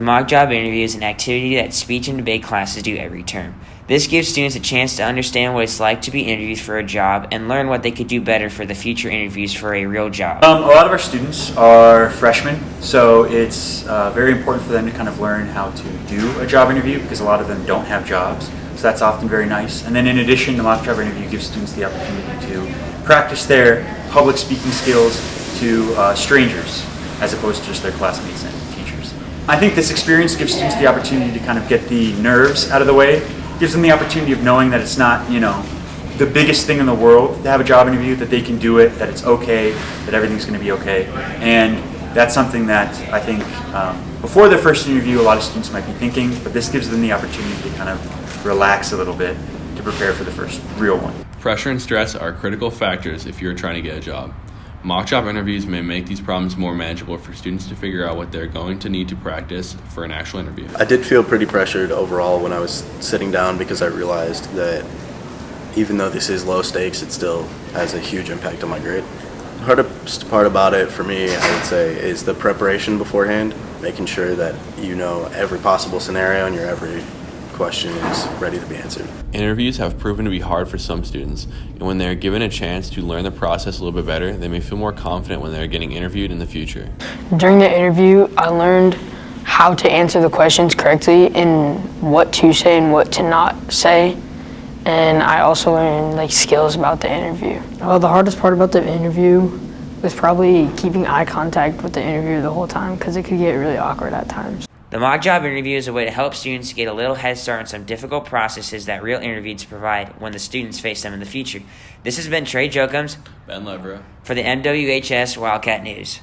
Mock job interview is an activity that speech and debate classes do every term. This gives students a chance to understand what it's like to be interviewed for a job and learn what they could do better for the future interviews for a real job. A lot of our students are freshmen, so it's very important for them to kind of learn how to do a job interview because a lot of them don't have jobs, so that's often very nice. And then in addition, the mock job interview gives students the opportunity to practice their public speaking skills to strangers as opposed to just their classmates and teachers. I think this experience gives students the opportunity to kind of get the nerves out of the way, gives them the opportunity of knowing that it's not, the biggest thing in the world to have a job interview, that they can do it, that it's okay, that everything's going to be okay. And that's something that I think before their first interview a lot of students might be thinking, but this gives them the opportunity to kind of relax a little bit to prepare for the first real one. Pressure and stress are critical factors if you're trying to get a job. Mock job interviews may make these problems more manageable for students to figure out what they're going to need to practice for an actual interview. I did feel pretty pressured overall when I was sitting down because I realized that even though this is low stakes, it still has a huge impact on my grade. The hardest part about it for me, I would say, is the preparation beforehand, making sure that you know every possible scenario and your every question is ready to be answered. Interviews have proven to be hard for some students, and when they're given a chance to learn the process a little bit better, they may feel more confident when they're getting interviewed in the future. During the interview, I learned how to answer the questions correctly and what to say and what to not say. And I also learned skills about the interview. The hardest part about the interview was probably keeping eye contact with the interviewer the whole time because it could get really awkward at times. The mock job interview is a way to help students get a little head start on some difficult processes that real interviews provide when the students face them in the future. This has been Trey Jokums, Ben Levera, for the MWHS Wildcat News.